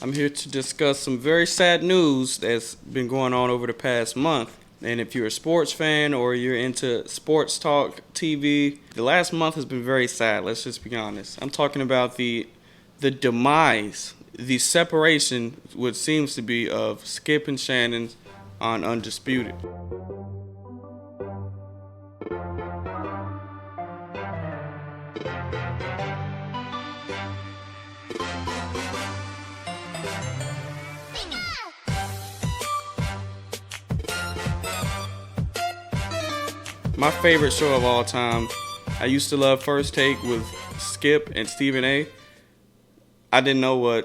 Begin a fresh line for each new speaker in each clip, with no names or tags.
I'm here to discuss some very sad news that's been going on over the past month. And if you're a sports fan or you're into sports talk TV, the last month has been very sad, let's just be honest. I'm talking about the demise, the separation, what seems to be, of Skip and Shannon on Undisputed. My favorite show of all time. I used to love First Take with Skip and Stephen A. I didn't know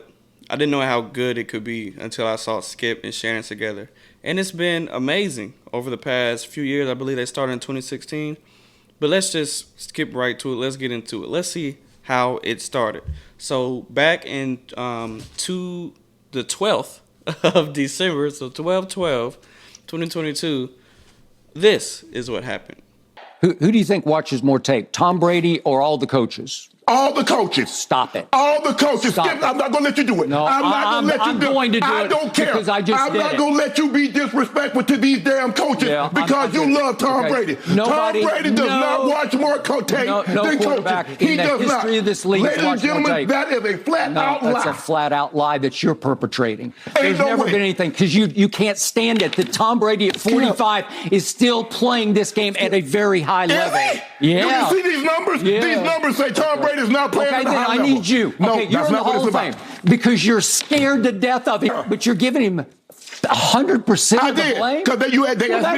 how good it could be until I saw Skip and Shannon together. And it's been amazing over the past few years. I believe they started in 2016. But let's just skip right to it. Let's get into it. Let's see how it started. So back in to the 12th of December, so 12/12/2022, this is what happened.
Who do you think watches more tape, Tom Brady or all the coaches?
All the coaches.
Stop it.
All the coaches.
Stop
Skip,
it.
I'm not going to let you do it.
No,
I'm not going to let you
I'm
do it.
going to do
I
it
don't care.
because I just
I'm
did
not
it.
going to let you be disrespectful to these damn coaches because you love Tom Brady.
Nobody,
Tom Brady does not watch more tape
no
than
quarterback
coaches. He
in the
does
history
not.
of this league
Ladies and
watched more
gentlemen,
tape.
that is a flat-out lie.
That's a flat-out lie that you're perpetrating. There's
no
never
way.
been anything, because you can't stand it that Tom Brady at 45 is still playing this game at a very high level. Yeah.
You see these numbers?
Yeah.
These numbers say Tom Brady is not playing at a
Okay,
high
then
level.
I need you.
No,
Okay, you're
that's
in the
not what
Hall
it's
of Fame
about.
because you're scared to death of him, but you're giving him 100%
I
of the
did,
blame.
because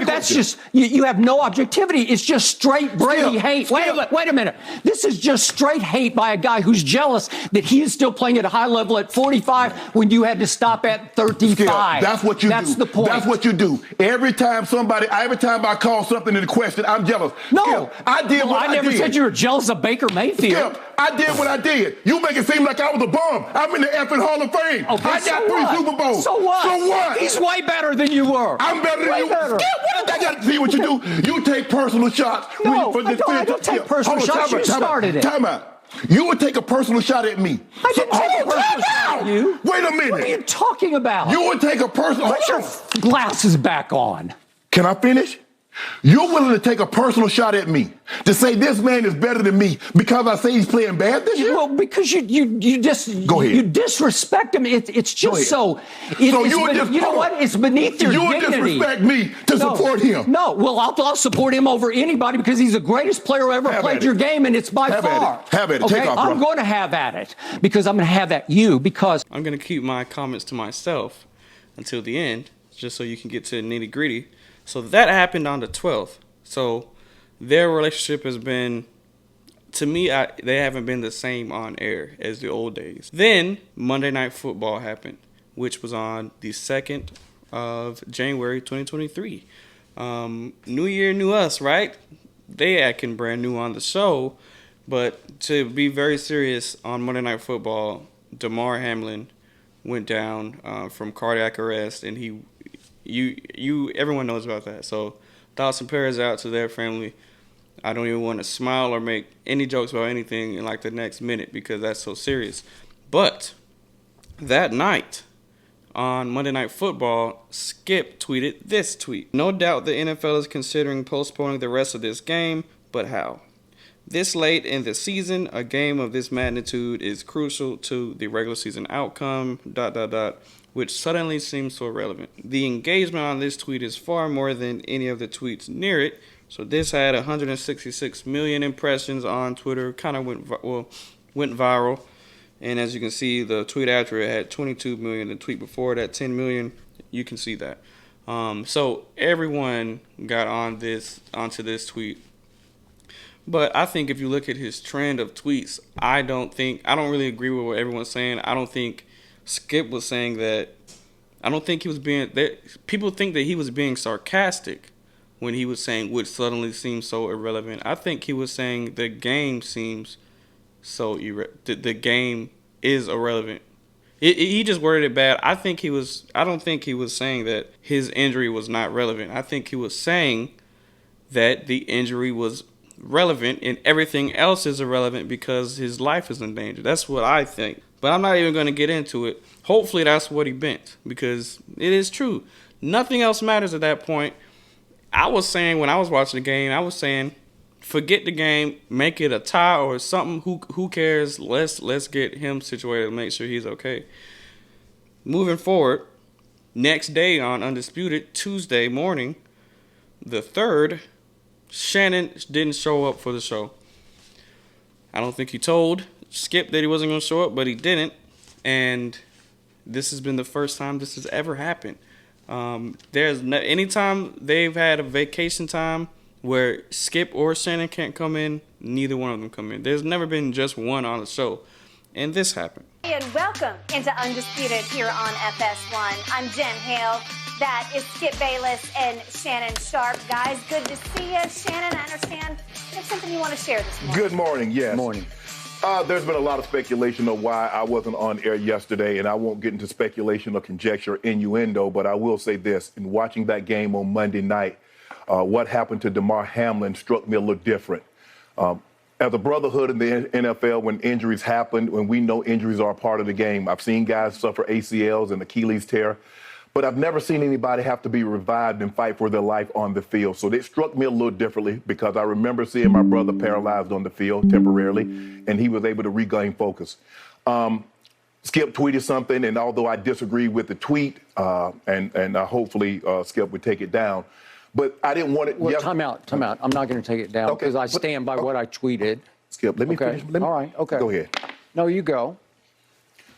That's just you have no objectivity. It's just straight Brady hate.
Skip.
Wait a minute. This is just straight hate by a guy who's jealous that he is still playing at a high level at 45 when you had to stop at 35.
Skip, that's what you do.
That's the point.
That's what you do. Every time I call something into question, I'm jealous.
No,
Skip, I did what I
never
did.
said you were jealous of Baker Mayfield.
Skip, I did what I did. You make it seem like I was a bum. I'm in the effing Hall of Fame.
Okay,
I got three Super Bowls.
So what?
So what?
He's way better than you were.
I'm better than
Way
you.
better.
Skip, what I got to see what you do. You take personal shots.
No, I don't take personal shots. You started it.
Time out. You would take a personal shot at me.
I didn't take a personal shot at you.
Wait a minute.
What are you talking about?
You would take a personal.
Put your glasses back on.
Can I finish? You're willing to take a personal shot at me to say this man is better than me because I say he's playing bad this year?
Well, because you just
Go ahead.
you disrespect him. It's just so. You know what? It's beneath your
you
dignity.
You would disrespect me to support him.
No, well, I'll support him over anybody because he's the greatest player who ever played your game, and it's by far.
Have at it.
Okay?
Take off, bro.
I'm going to have at it because I'm going to have at you because
I'm going to keep my comments to myself until the end, just so you can get to the nitty gritty. So that happened on the 12th. So their relationship has been, to me, they haven't been the same on air as the old days. Then Monday Night Football happened, which was on the 2nd of January 2023. New year, new us, right? They acting brand new on the show. But to be very serious, on Monday Night Football, Damar Hamlin went down from cardiac arrest, and everyone knows about that. So thoughts and prayers out to their family. I don't even want to smile or make any jokes about anything in like the next minute because that's so serious. But that night on Monday Night Football, Skip tweeted this tweet. No doubt the NFL is considering postponing the rest of this game, but how? This late in the season, a game of this magnitude is crucial to the regular season outcome, ... which suddenly seems so irrelevant. The engagement on this tweet is far more than any of the tweets near it. So this had 166 million impressions on Twitter, kind of went viral. And as you can see, the tweet after it had 22 million. The tweet before it had 10 million. You can see that. So everyone got onto this tweet. But I think if you look at his trend of tweets, I don't really agree with what everyone's saying. I don't think Skip was saying that. I don't think he was being. People think that he was being sarcastic when he was saying "would suddenly seem so irrelevant." I think he was saying the game seems so the game is irrelevant. He just worded it bad. I don't think he was saying that his injury was not relevant. I think he was saying that the injury was relevant and everything else is irrelevant because his life is in danger. That's what I think. But I'm not even going to get into it. Hopefully that's what he meant, because it is true. Nothing else matters at that point. I was saying when I was watching the game, I was saying, forget the game, make it a tie or something. Who cares? Let's get him situated and make sure he's okay. Moving forward, next day on Undisputed, Tuesday morning, the 3rd, Shannon didn't show up for the show. I don't think he told Skip that he wasn't going to show up, but he didn't. And this has been the first time this has ever happened. Anytime they've had a vacation time where Skip or Shannon can't come in, neither one of them come in. There's never been just one on the show. And this happened.
And welcome into Undisputed here on FS1. I'm Jen Hale. That is Skip Bayless and Shannon Sharp. Guys, good to see you. Shannon, I understand you have something you want to share this morning.
Good morning, yes.
Morning.
There's been a lot of speculation of why I wasn't on air yesterday, and I won't get into speculation or conjecture, innuendo, but I will say this. In watching that game on Monday night, what happened to Damar Hamlin struck me a little different. As a brotherhood in the NFL, when injuries happen, when we know injuries are a part of the game, I've seen guys suffer ACLs and Achilles tear, but I've never seen anybody have to be revived and fight for their life on the field. So it struck me a little differently because I remember seeing my brother paralyzed on the field temporarily, and he was able to regain focus. Skip tweeted something, and although I disagree with the tweet, and hopefully Skip would take it down, but I didn't want it.
Well, time out. I'm not going to take it down because I stand by what I tweeted.
Skip, let me finish.
All right, okay.
Go ahead.
No, you go.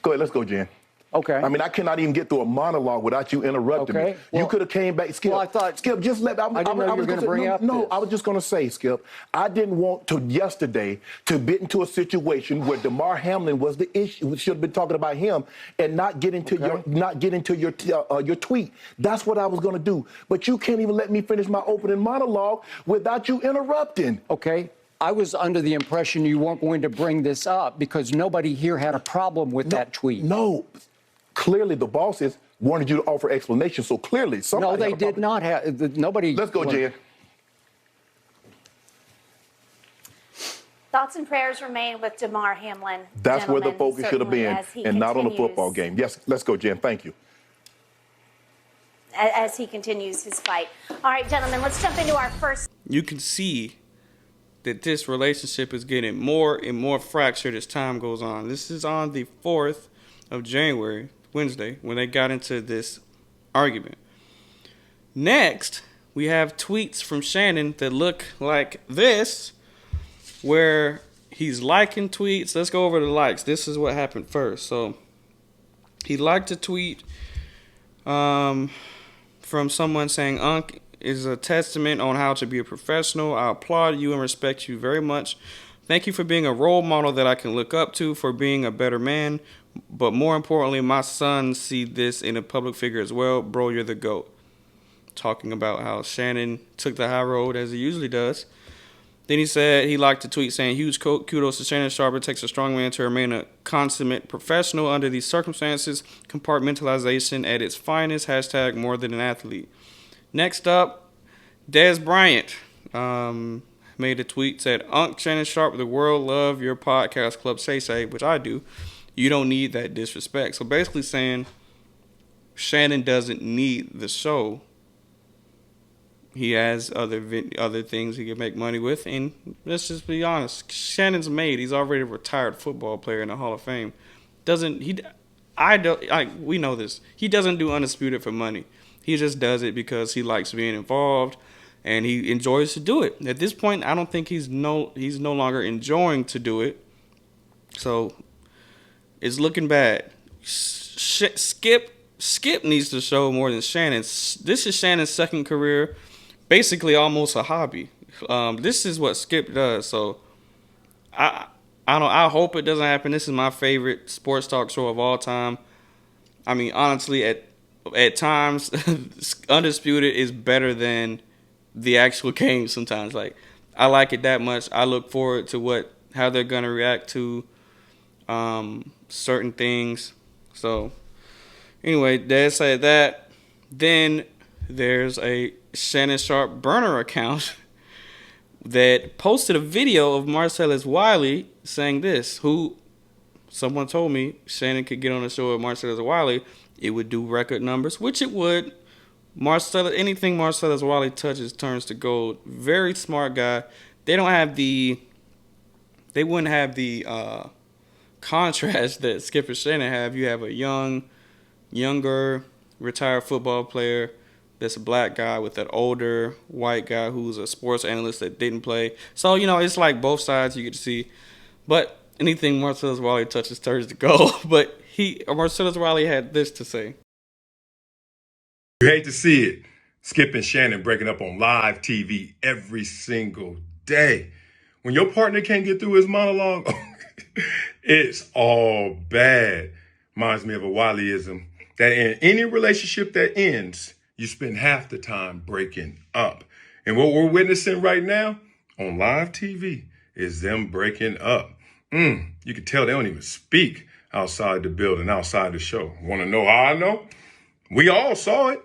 Go ahead, let's go, Jen.
Okay.
I mean, I cannot even get through a monologue without you interrupting me.
Well,
you could have came back, Skip.
Well, I thought,
Skip, just let.
I didn't know you were going to bring up
No,
this.
I was just going to say, Skip, I didn't want to yesterday to get into a situation where Damar Hamlin was the issue. We should have been talking about him and not get into your tweet. That's what I was going to do. But you can't even let me finish my opening monologue without you interrupting.
Okay. I was under the impression you weren't going to bring this up because nobody here had a problem with that tweet.
No. Clearly, the bosses wanted you to offer explanations, so clearly somebody.
No, they did not have. Nobody.
Let's go, Jen.
Thoughts and prayers remain with Damar Hamlin.
That's where the focus should have been, and not on the football game. Yes, let's go, Jen. Thank you.
As he continues his fight. All right, gentlemen, let's jump into our first.
You can see that this relationship is getting more and more fractured as time goes on. This is on the 4th of January, Wednesday, when they got into this argument. Next, we have tweets from Shannon that look like this, where he's liking tweets. Let's go over the likes. This is what happened first. So he liked a tweet from someone saying, "Unc is a testament on how to be a professional. I applaud you and respect you very much. Thank you for being a role model that I can look up to, for being a better man. But more importantly, my sons see this in a public figure as well. Bro, you're the GOAT." Talking about how Shannon took the high road as he usually does. Then he said he liked the tweet saying, "Huge kudos to Shannon Sharp. It takes a strong man to remain a consummate professional under these circumstances. Compartmentalization at its finest. Hashtag more than an athlete." Next up, Des Bryant made a tweet, said, "Unc Shannon Sharp, the world love your podcast club, say," which I do. "You don't need that disrespect." So basically saying Shannon doesn't need the show. He has other things he can make money with, and let's just be honest. Shannon's made. He's already a retired football player in the Hall of Fame. We know this. He doesn't do Undisputed for money. He just does it because he likes being involved and he enjoys to do it. At this point, I don't think he's no longer enjoying to do it. So it's looking bad. Skip needs to show more than Shannon. This is Shannon's second career, basically almost a hobby. This is what Skip does. So I hope it doesn't happen. This is my favorite sports talk show of all time. I mean, honestly, at times, Undisputed is better than the actual game sometimes. Like, I like it that much. I look forward to how they're gonna react to certain things. So anyway, Dad said that. Then there's a Shannon Sharp burner account that posted a video of Marcellus Wiley saying this, who someone told me Shannon could get on the show with Marcellus Wiley, it would do record numbers, which it would. Anything Marcellus Wiley touches turns to gold. Very smart guy. They wouldn't have the contrast that Skip and Shannon have. You have a younger, retired football player that's a black guy with an older white guy who's a sports analyst that didn't play. So, it's like both sides you get to see. But anything Marcellus Wiley touches turns to gold. But Marcellus Wiley had this to say.
You hate to see it. Skip and Shannon breaking up on live TV every single day. When your partner can't get through his monologue, it's all bad. Reminds me of a Wileyism that in any relationship that ends, you spend half the time breaking up. And what we're witnessing right now on live TV is them breaking up. You can tell they don't even speak outside the building, outside the show. Want to know how I know? We all saw it.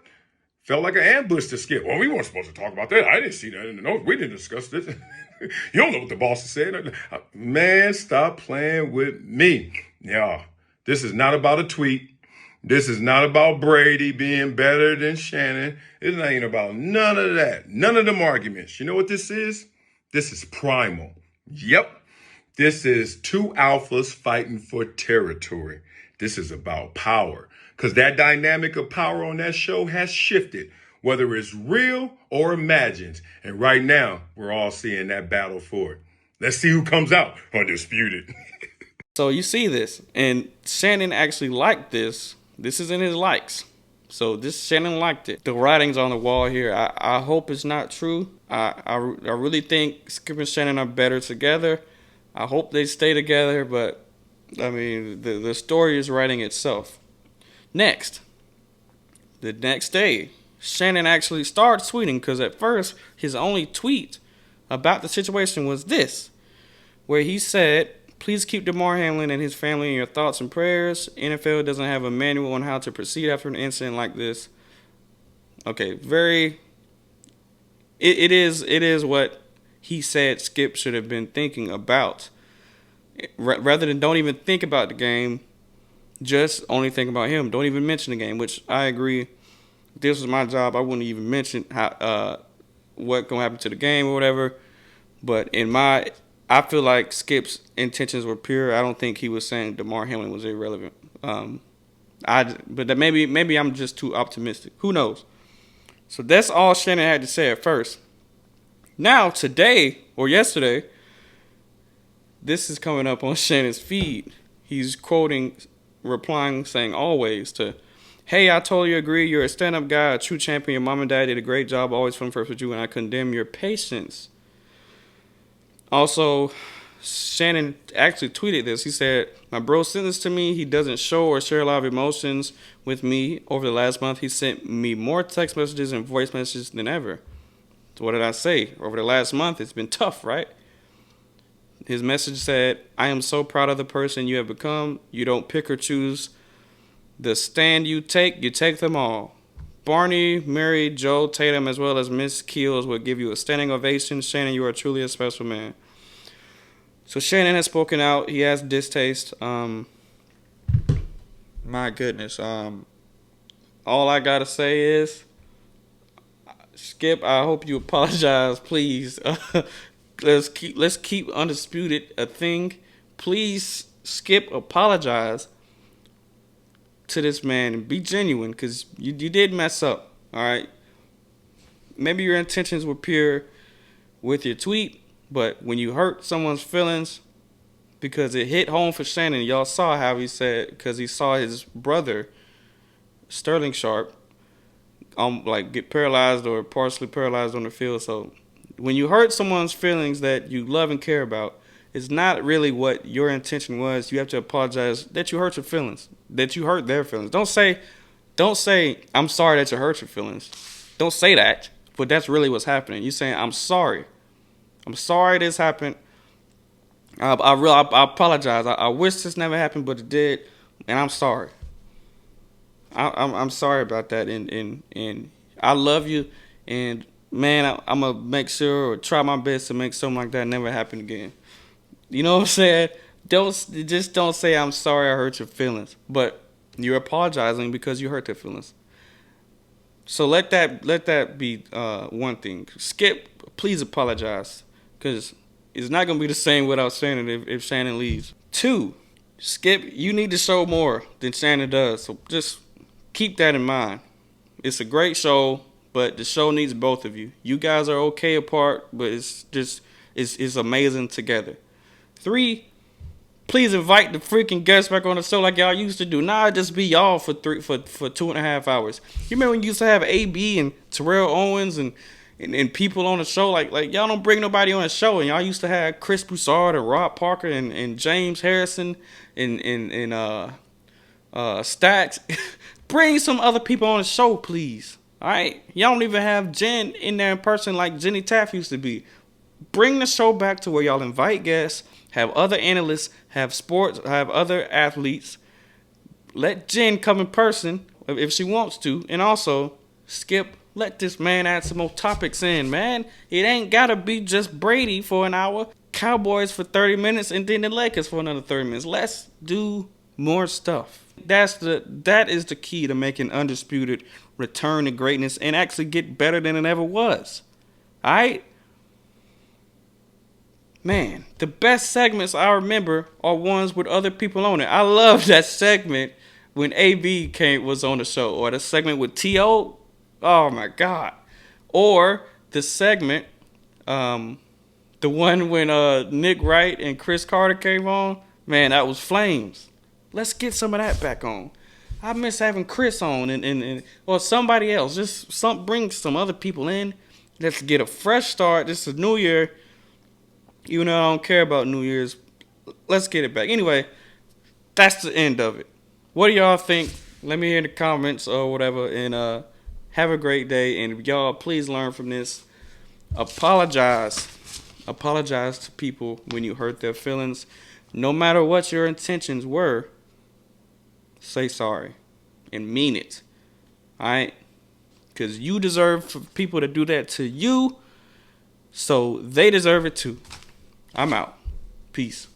Felt like an ambush to Skip. Well, we weren't supposed to talk about that. I didn't see that in the notes. We didn't discuss this. You don't know what the boss said. Man, stop playing with me. Yeah, this is not about a tweet. This is not about Brady being better than Shannon. It ain't about none of that. None of them arguments. You know what this is? This is primal. Yep. This is two alphas fighting for territory. This is about power. Because that dynamic of power on that show has shifted, whether it's real or imagined. And right now, we're all seeing that battle for it. Let's see who comes out Undisputed.
So you see this, and Shannon actually liked this. This is in his likes. So Shannon liked it. The writing's on the wall here. I hope it's not true. I really think Skip and Shannon are better together. I hope they stay together, but I mean, the story is writing itself. Next, the next day, Shannon actually started tweeting because at first his only tweet about the situation was this, where he said, "Please keep Damar Hamlin and his family in your thoughts and prayers. NFL doesn't have a manual on how to proceed after an incident like this." Okay, it is what he said Skip should have been thinking about. Rather than don't even think about the game, just only think about him. Don't even mention the game, which I agree. If this was my job, I wouldn't even mention what gonna happen to the game or whatever. But I feel like Skip's intentions were pure. I don't think he was saying Damar Hamlin was irrelevant. But that maybe I'm just too optimistic. Who knows? So that's all Shannon had to say at first. Now today or yesterday, this is coming up on Shannon's feed. He's replying, saying always to, "Hey, I totally agree. You're a stand-up guy, a true champion. Your mom and dad did a great job, always from first with you, and I condemn your patience." Also, Shannon actually tweeted this. He said, "My bro sent this to me. He doesn't show or share a lot of emotions with me. Over the last month, he sent me more text messages and voice messages than ever." So what did I say? Over the last month, it's been tough, right? His message said, "I am so proud of the person you have become. You don't pick or choose the stand you take them all. Barney, Mary, Joe, Tatum, as well as Miss Keels will give you a standing ovation. Shannon, you are truly a special man." So Shannon has spoken out. He has distaste. My goodness. All I gotta say is, Skip, I hope you apologize, please. Let's keep Undisputed a thing. Please, Skip, apologize to this man and be genuine, because you did mess up. All right. Maybe your intentions were pure with your tweet, but when you hurt someone's feelings, because it hit home for Shannon, y'all saw how he said, because he saw his brother Sterling Sharp get paralyzed or partially paralyzed on the field. So when you hurt someone's feelings that you love and care about, it's not really what your intention was. You have to apologize that you hurt your feelings, that you hurt their feelings. Don't say, "I'm sorry that you hurt your feelings." Don't say that, but that's really what's happening. You're saying, "I'm sorry. I'm sorry this happened. I apologize. I wish this never happened, but it did, and I'm sorry. I'm sorry about that, and I love you, and man, I'm gonna make sure or try my best to make something like that never happen again." You know what I'm saying? Don't say I'm sorry I hurt your feelings, but you're apologizing because you hurt their feelings. So let that be one thing. Skip, please apologize, because it's not gonna be the same without Shannon if Shannon leaves. 2, Skip, you need to show more than Shannon does. So just keep that in mind. It's a great show, but the show needs both of you. You guys are okay apart, but it's amazing together. 3, please invite the freaking guests back on the show like y'all used to do. Nah, just be y'all for 2.5 hours. You remember when you used to have AB and Terrell Owens and people on the show? Like y'all don't bring nobody on the show, and y'all used to have Chris Broussard and Rob Parker and James Harrison and Stacks. Bring some other people on the show, please. All right, y'all don't even have Jen in there in person like Jenny Taft used to be. Bring the show back to where y'all invite guests, have other analysts, have sports, have other athletes. Let Jen come in person if she wants to. And also, Skip, let this man add some more topics in, man. It ain't gotta be just Brady for an hour, Cowboys for 30 minutes, and then the Lakers for another 30 minutes. Let's do more stuff. That is the key to making Undisputed return to greatness and actually get better than it ever was. All right? Man, the best segments I remember are ones with other people on it. I love that segment when AB was on the show, or the segment with T.O. Oh my God. Or the segment, the one when Nick Wright and Chris Carter came on. Man, that was flames. Let's get some of that back on. I miss having Chris on and or somebody else. Just bring some other people in. Let's get a fresh start. This is New Year. Even though I don't care about New Year's, let's get it back. Anyway, that's the end of it. What do y'all think? Let me hear in the comments or whatever. And have a great day. And y'all, please learn from this. Apologize. Apologize to people when you hurt their feelings. No matter what your intentions were, say sorry and mean it. All right? Because you deserve for people to do that to you, so they deserve it too. I'm out. Peace.